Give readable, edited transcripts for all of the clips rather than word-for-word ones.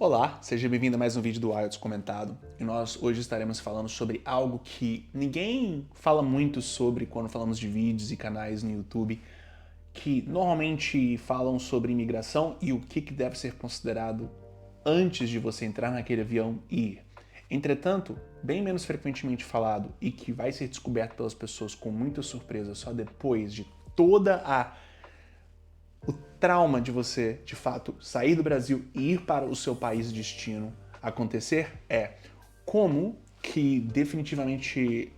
Olá, seja bem-vindo a mais um vídeo do IELTS Comentado. E nós hoje estaremos falando sobre algo que ninguém fala muito sobre quando falamos de vídeos e canais no YouTube, que normalmente falam sobre imigração e o que deve ser considerado antes de você entrar naquele avião e ir. Entretanto, bem menos frequentemente falado e que vai ser descoberto pelas pessoas com muita surpresa só depois de o trauma de você, de fato, sair do Brasil e ir para o seu país de destino acontecer é como que definitivamente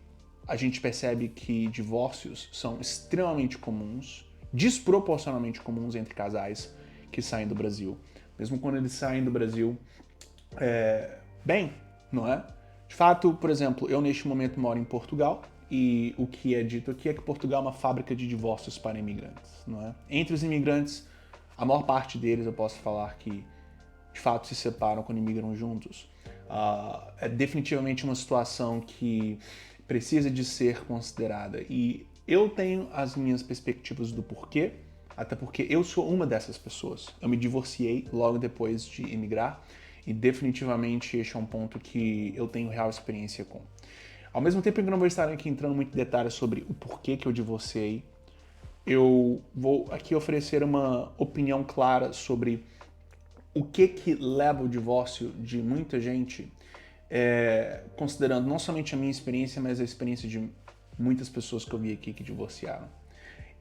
a gente percebe que divórcios são extremamente comuns, desproporcionalmente comuns entre casais que saem do Brasil. Mesmo quando eles saem do Brasil, bem, não é? De fato, por exemplo, eu neste momento moro em Portugal, e o que é dito aqui é que Portugal é uma fábrica de divórcios para imigrantes, não é? Entre os imigrantes, a maior parte deles eu posso falar que de fato se separam quando imigram juntos. É definitivamente uma situação que precisa de ser considerada e eu tenho as minhas perspectivas do porquê, até porque eu sou uma dessas pessoas. Eu me divorciei logo depois de imigrar e definitivamente este é um ponto que eu tenho real experiência com. Ao mesmo tempo que eu não vou estar aqui entrando muito em detalhes sobre o porquê que eu divorciei, eu vou aqui oferecer uma opinião clara sobre o que leva o divórcio de muita gente, considerando não somente a minha experiência, mas a experiência de muitas pessoas que eu vi aqui que divorciaram.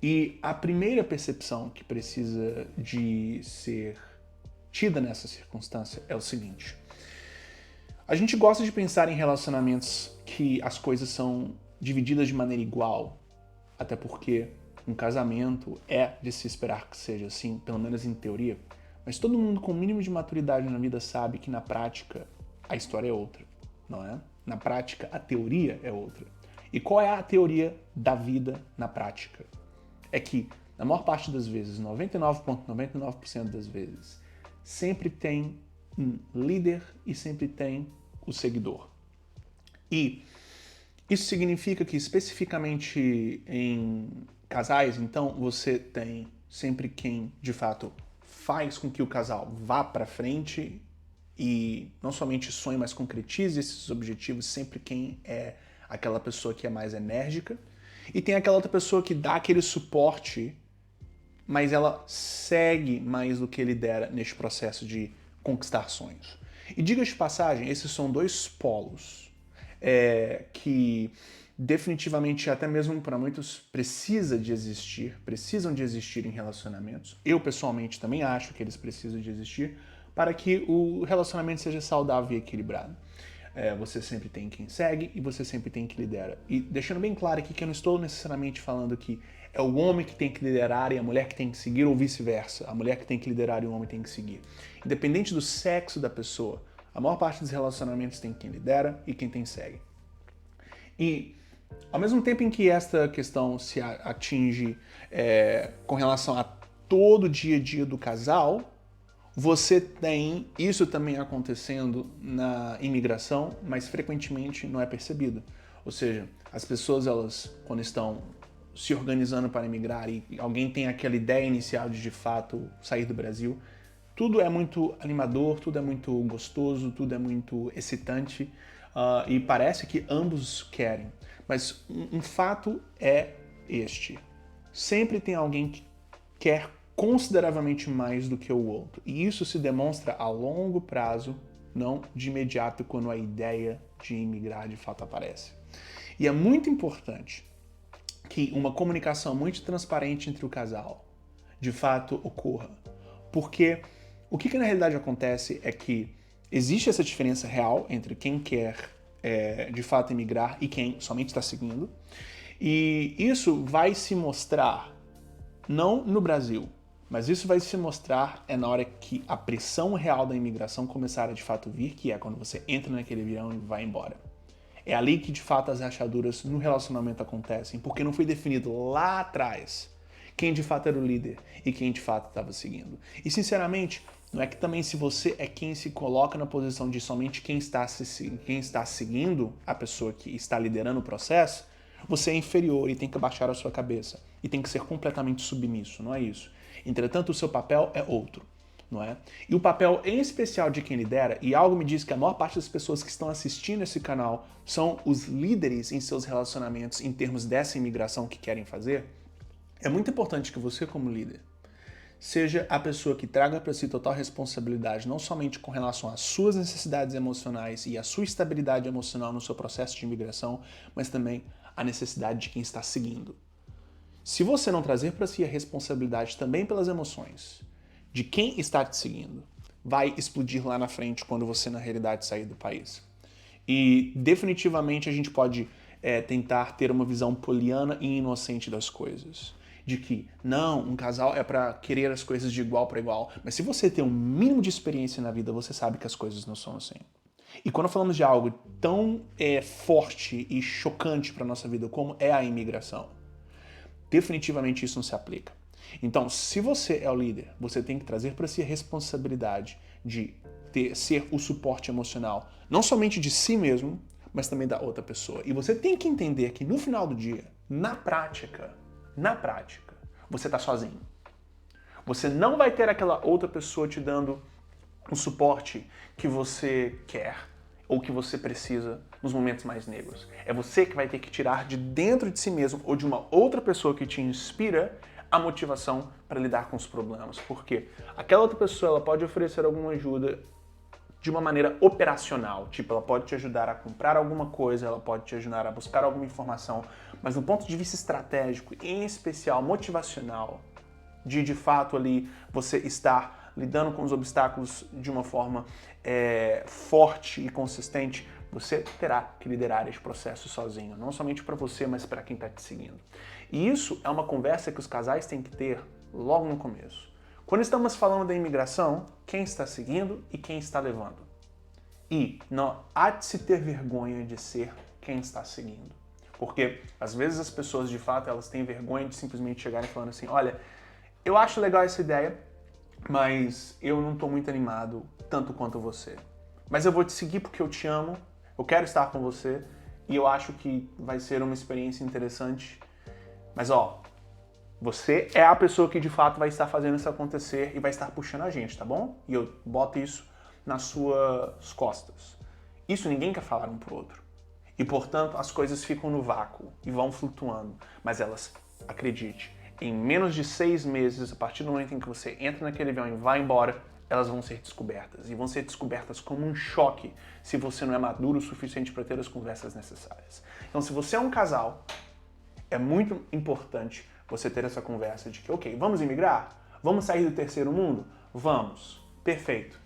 E a primeira percepção que precisa de ser tida nessa circunstância é o seguinte: a gente gosta de pensar em relacionamentos que as coisas são divididas de maneira igual, até porque um casamento é de se esperar que seja assim, pelo menos em teoria, mas todo mundo com o mínimo de maturidade na vida sabe que na prática a história é outra, não é? Na prática a teoria é outra. E qual é a teoria da vida na prática? É que, na maior parte das vezes, 99,99% das vezes, sempre tem um líder e sempre tem o seguidor. E isso significa que especificamente em casais, então, você tem sempre quem, de fato, faz com que o casal vá para frente e não somente sonhe, mas concretize esses objetivos, sempre quem é aquela pessoa que é mais enérgica. E tem aquela outra pessoa que dá aquele suporte, mas ela segue mais do que lidera neste processo de conquistar sonhos. E diga-se de passagem, esses são dois polos que definitivamente, até mesmo para muitos, precisam de existir em relacionamentos. Eu, pessoalmente, também acho que eles precisam de existir para que o relacionamento seja saudável e equilibrado. Você sempre tem quem segue e você sempre tem quem lidera. E deixando bem claro aqui que eu não estou necessariamente falando que é o homem que tem que liderar e a mulher que tem que seguir, ou vice-versa. A mulher que tem que liderar e o homem tem que seguir. Independente do sexo da pessoa, a maior parte dos relacionamentos tem quem lidera e quem segue. E ao mesmo tempo em que esta questão se atinge com relação a todo o dia a dia do casal, você tem isso também acontecendo na imigração, mas frequentemente não é percebido. Ou seja, as pessoas, elas, quando estão se organizando para emigrar e alguém tem aquela ideia inicial de fato sair do Brasil, tudo é muito animador, tudo é muito gostoso, tudo é muito excitante e parece que ambos querem. Mas um fato é este: sempre tem alguém que quer consideravelmente mais do que o outro. E isso se demonstra a longo prazo, não de imediato quando a ideia de imigrar de fato aparece. E é muito importante que uma comunicação muito transparente entre o casal de fato ocorra. Porque o que na realidade acontece é que existe essa diferença real entre quem quer de fato emigrar e quem somente está seguindo. E isso vai se mostrar não no Brasil, mas isso vai se mostrar na hora que a pressão real da imigração começar a de fato vir, que é quando você entra naquele avião e vai embora. É ali que de fato as rachaduras no relacionamento acontecem, porque não foi definido lá atrás quem de fato era o líder e quem de fato estava seguindo. E sinceramente, não é que também se você é quem se coloca na posição de somente quem está seguindo a pessoa que está liderando o processo, você é inferior e tem que abaixar a sua cabeça. E tem que ser completamente submisso, não é isso. Entretanto, o seu papel é outro. não é? E o papel em especial de quem lidera, e algo me diz que a maior parte das pessoas que estão assistindo esse canal são os líderes em seus relacionamentos em termos dessa imigração que querem fazer, é muito importante que você, como líder, seja a pessoa que traga para si total responsabilidade, não somente com relação às suas necessidades emocionais e à sua estabilidade emocional no seu processo de imigração, mas também a necessidade de quem está seguindo. Se você não trazer para si a responsabilidade também pelas emoções de quem está te seguindo, vai explodir lá na frente quando você, na realidade, sair do país. E definitivamente a gente pode tentar ter uma visão poliana e inocente das coisas. De que, não, um casal é para querer as coisas de igual para igual. Mas se você tem um mínimo de experiência na vida, você sabe que as coisas não são assim. E quando falamos de algo tão forte e chocante para nossa vida como é a imigração, definitivamente isso não se aplica. Então, se você é o líder, você tem que trazer para si a responsabilidade de ser o suporte emocional, não somente de si mesmo, mas também da outra pessoa. E você tem que entender que no final do dia, na prática, você está sozinho. Você não vai ter aquela outra pessoa te dando o suporte que você quer ou que você precisa nos momentos mais negros. É você que vai ter que tirar de dentro de si mesmo ou de uma outra pessoa que te inspira a motivação para lidar com os problemas. Porque aquela outra pessoa ela pode oferecer alguma ajuda de uma maneira operacional, tipo, ela pode te ajudar a comprar alguma coisa, ela pode te ajudar a buscar alguma informação, mas do ponto de vista estratégico, em especial motivacional, de fato ali você estar lidando com os obstáculos de uma forma forte e consistente, você terá que liderar esse processo sozinho, não somente para você, mas para quem está te seguindo. E isso é uma conversa que os casais têm que ter logo no começo. Quando estamos falando da imigração, quem está seguindo e quem está levando. E não há de se ter vergonha de ser quem está seguindo. Porque, às vezes, as pessoas, de fato, elas têm vergonha de simplesmente chegarem falando assim, olha, eu acho legal essa ideia, mas eu não estou muito animado tanto quanto você. Mas eu vou te seguir porque eu te amo, eu quero estar com você e eu acho que vai ser uma experiência interessante. Mas, você é a pessoa que de fato vai estar fazendo isso acontecer e vai estar puxando a gente, tá bom? E eu boto isso nas suas costas. Isso ninguém quer falar um pro outro. E, portanto, as coisas ficam no vácuo e vão flutuando. Mas elas, acredite, em menos de 6 meses, a partir do momento em que você entra naquele avião e vai embora, elas vão ser descobertas. E vão ser descobertas como um choque se você não é maduro o suficiente para ter as conversas necessárias. Então, se você é um casal, é muito importante você ter essa conversa de que, ok, vamos imigrar? Vamos sair do terceiro mundo? Vamos. Perfeito.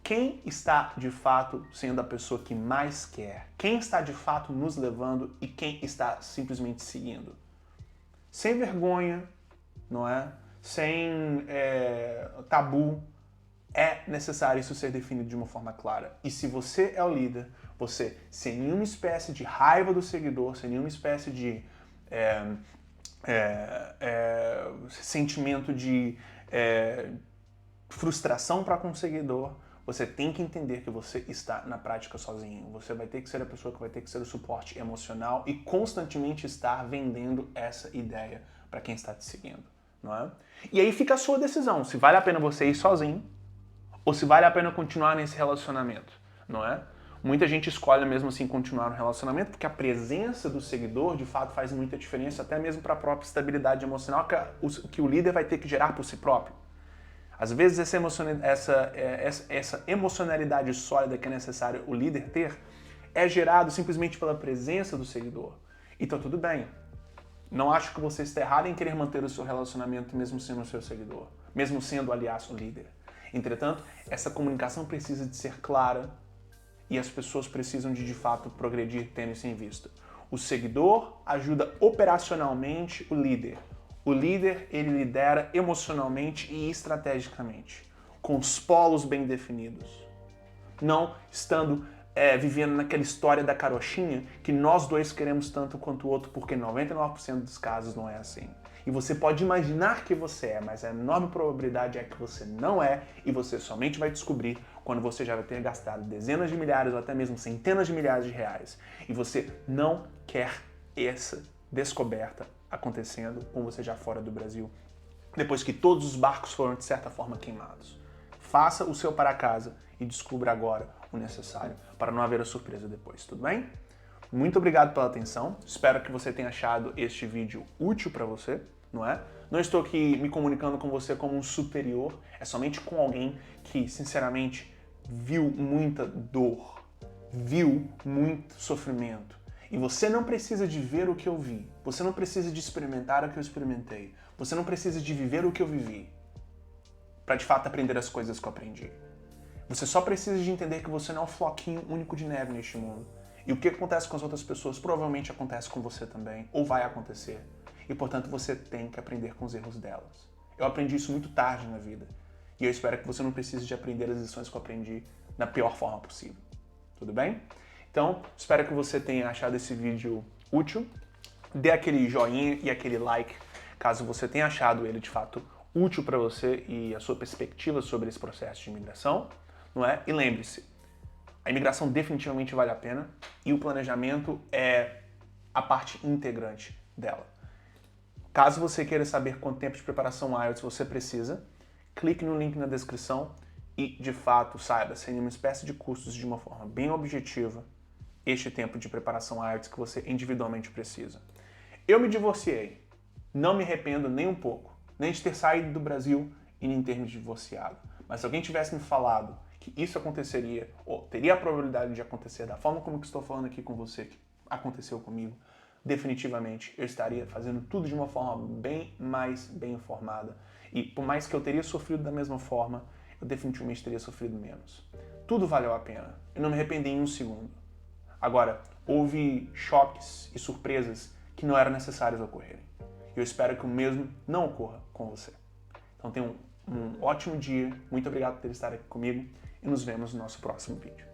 Quem está de fato sendo a pessoa que mais quer? Quem está de fato nos levando e quem está simplesmente seguindo? Sem vergonha, não é? Sem tabu, é necessário isso ser definido de uma forma clara. E se você é o líder, você, sem nenhuma espécie de raiva do seguidor, sem nenhuma espécie de sentimento de frustração para com o seguidor, você tem que entender que você está na prática sozinho. Você vai ter que ser a pessoa que vai ter que ser o suporte emocional e constantemente estar vendendo essa ideia para quem está te seguindo, não é? E aí fica a sua decisão, se vale a pena você ir sozinho ou se vale a pena continuar nesse relacionamento, não é? Muita gente escolhe mesmo assim continuar no relacionamento porque a presença do seguidor de fato faz muita diferença, até mesmo para a própria estabilidade emocional que o líder vai ter que gerar por si próprio. Às vezes essa emocionalidade sólida que é necessário o líder ter é gerado simplesmente pela presença do seguidor. E tá tudo bem. Não acho que você está errado em querer manter o seu relacionamento mesmo sendo o seu seguidor, mesmo sendo, aliás, o líder. Entretanto, essa comunicação precisa de ser clara e as pessoas precisam de fato progredir tendo isso em vista. O seguidor ajuda operacionalmente o líder. O líder, ele lidera emocionalmente e estrategicamente, com os polos bem definidos. Não estando vivendo naquela história da carochinha que nós dois queremos tanto quanto o outro, porque 99% dos casos não é assim. E você pode imaginar que você é, mas a enorme probabilidade é que você não é, e você somente vai descobrir quando você já vai ter gastado dezenas de milhares ou até mesmo centenas de milhares de reais. E você não quer essa descoberta acontecendo com você já fora do Brasil, depois que todos os barcos foram, de certa forma, queimados. faça o seu para casa e descubra agora o necessário para não haver a surpresa depois, tudo bem? Muito obrigado pela atenção, espero que você tenha achado este vídeo útil para você, não é? Não estou aqui me comunicando com você como um superior, é somente com alguém que, sinceramente, viu muita dor, viu muito sofrimento. E você não precisa de ver o que eu vi, você não precisa de experimentar o que eu experimentei, você não precisa de viver o que eu vivi para de fato aprender as coisas que eu aprendi. Você só precisa de entender que você não é um floquinho único de neve neste mundo. E o que acontece com as outras pessoas provavelmente acontece com você também, ou vai acontecer. E, portanto, você tem que aprender com os erros delas. Eu aprendi isso muito tarde na vida. E eu espero que você não precise de aprender as lições que eu aprendi na pior forma possível. Tudo bem? Então, espero que você tenha achado esse vídeo útil. Dê aquele joinha e aquele like, caso você tenha achado ele, de fato, útil para você e a sua perspectiva sobre esse processo de imigração, não é? E lembre-se, a imigração definitivamente vale a pena e o planejamento é a parte integrante dela. Caso você queira saber quanto tempo de preparação IELTS você precisa, clique no link na descrição e, de fato, saiba, sem nenhuma espécie de custos, de uma forma bem objetiva, este tempo de preparação IELTS que você individualmente precisa. Eu me divorciei. Não me arrependo nem um pouco, nem de ter saído do Brasil e nem ter me divorciado. Mas se alguém tivesse me falado que isso aconteceria, ou teria a probabilidade de acontecer da forma como que estou falando aqui com você, que aconteceu comigo, definitivamente eu estaria fazendo tudo de uma forma bem mais bem informada. E por mais que eu teria sofrido da mesma forma, eu definitivamente teria sofrido menos. Tudo valeu a pena. Eu não me arrependi em um segundo. Agora, houve choques e surpresas que não eram necessários ocorrerem. Eu espero que o mesmo não ocorra com você. Então tenha um ótimo dia, muito obrigado por ter estado aqui comigo e nos vemos no nosso próximo vídeo.